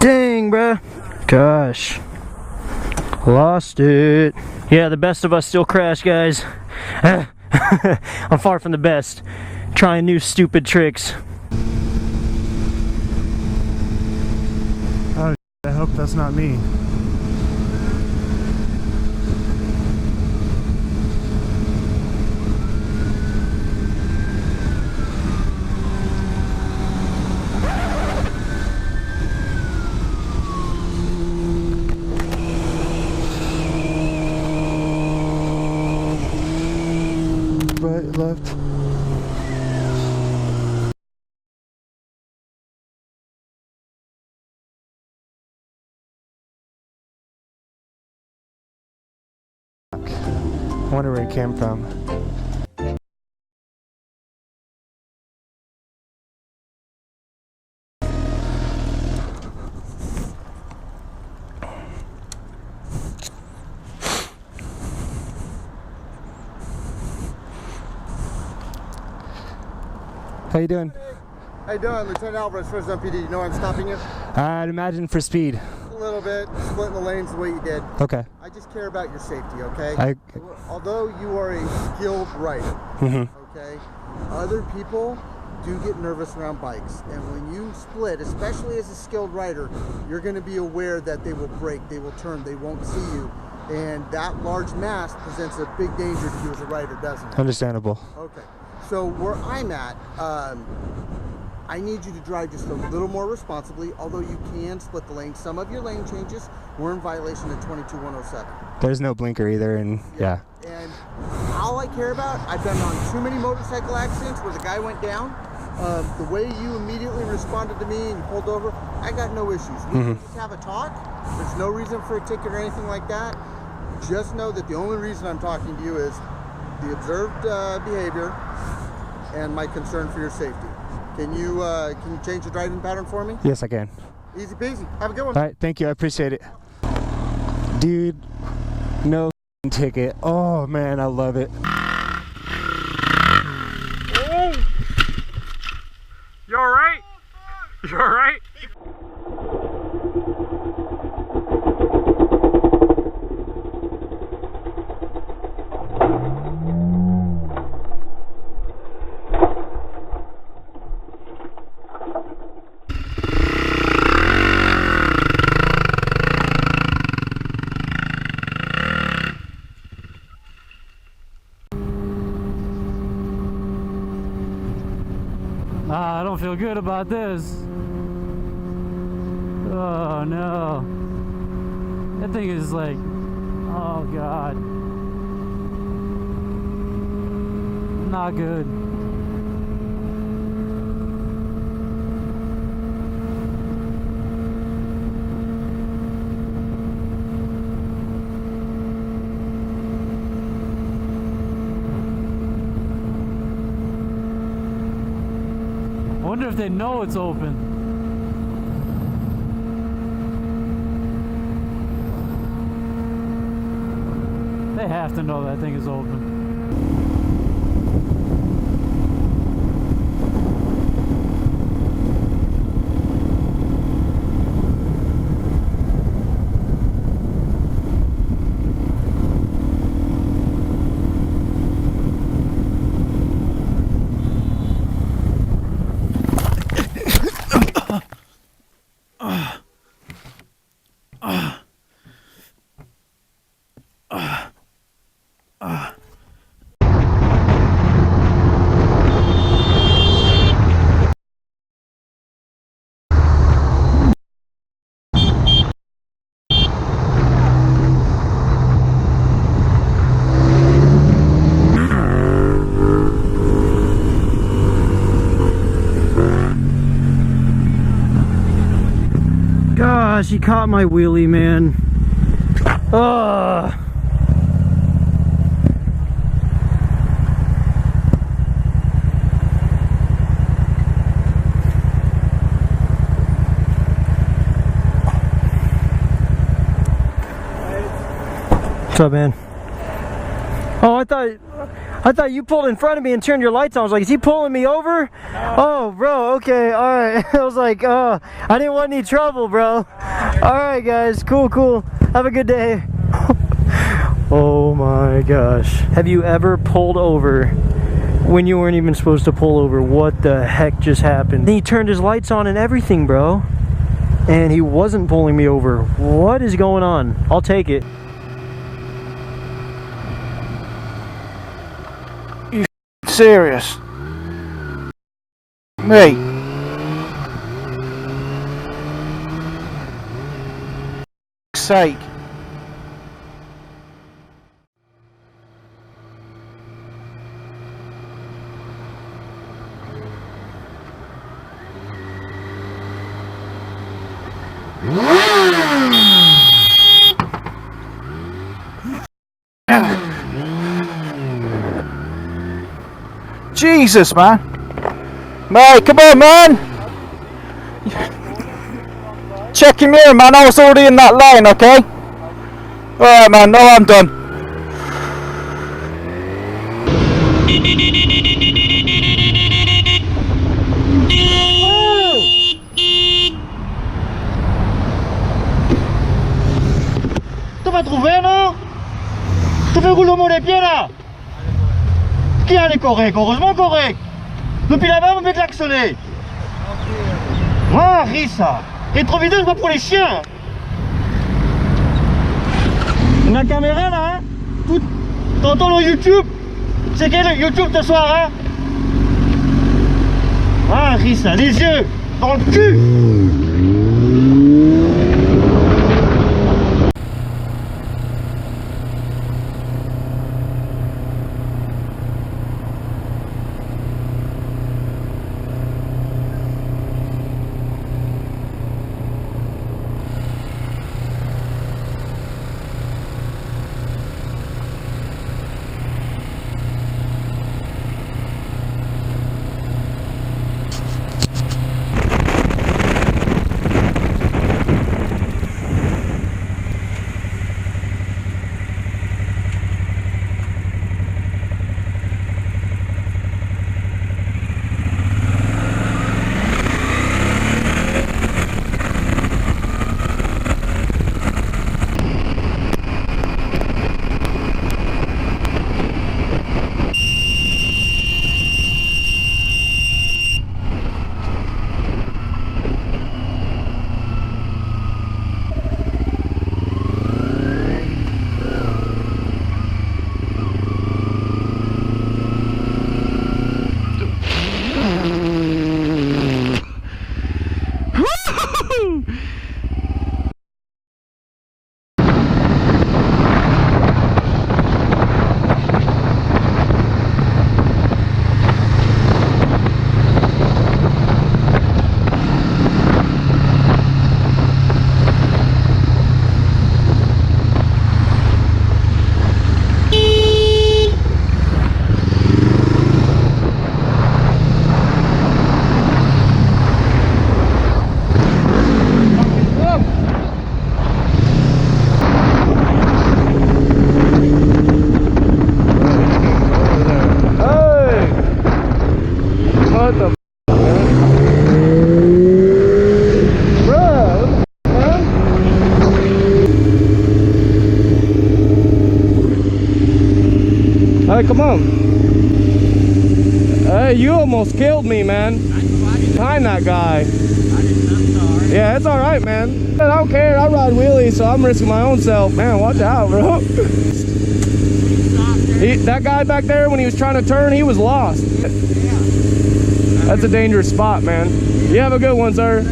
Dang, bruh. Gosh. Lost it. Yeah, the best of us still crash, guys. I'm far from the best. Trying new stupid tricks. Oh, I hope that's not me. Right, left. I wonder where it came from. How you doing? How you doing? Lieutenant Alvarez, First MPD. You know I'm stopping you? I'd imagine for speed. A little bit, splitting the lanes the way you did. Okay. I just care about your safety, okay? Although you are a skilled rider, okay, other people do get nervous around bikes. And when you split, especially as a skilled rider, you're going to be aware that they will brake, they will turn, they won't see you. And that large mass presents a big danger to you as a rider, doesn't it? Understandable. Okay. So where I'm at, I need you to drive just a little more responsibly, although you can split the lane. Some of your lane changes were in violation of 22107. There's no blinker either, and yeah. And all I care about, I've been on too many motorcycle accidents where the guy went down. The way you immediately responded to me and you pulled over, I got no issues. We can just have a talk. There's no reason for a ticket or anything like that. Just know that the only reason I'm talking to you is the observed behavior and my concern for your safety. Can you change the driving pattern for me? Yes, I can. Easy peasy. Have a good one. All right, thank you. I appreciate it. Dude, no ticket. Oh, man, I love it. Oh! You alright? You alright? I don't feel good about this. Oh no. That thing is like, oh god. Not good. I wonder if they know it's open. They have to know that thing is open. gosh, he caught my wheelie, man. Ugh. What's up, man? Oh, I thought you pulled in front of me and turned your lights on. I was like, is he pulling me over? No. Oh, bro, okay, alright. I was like, I didn't want any trouble, bro. Alright, guys, cool. Have a good day. Oh my gosh. Have you ever pulled over when you weren't even supposed to pull over? What the heck just happened? He turned his lights on and everything, bro. And he wasn't pulling me over. What is going on? I'll take it. Serious, mate. Sake. Jesus, man. Mate, come on, man. Check your mirror, man. I was already in that lane, okay? Alright, man. No, I'm done. Tu m'as trouvé, non? Tu fais roulement les pieds, là? Qui allait correct? Heureusement correct. Depuis là-bas, vous me klaxonner. Ah, Rissa. Rétroviseur, c'est pas pour les chiens. La caméra là, hein? T'entends le YouTube? C'est quel YouTube ce soir, hein? Ah, Rissa, les yeux dans le cul. Hey, come on. Hey, you almost killed me, man. Behind that guy. Yeah, it's alright, man. I don't care. I ride wheelies, so I'm risking my own self. Man, watch out, bro. That guy back there, when he was trying to turn, he was lost. That's a dangerous spot, man. You have a good one, sir.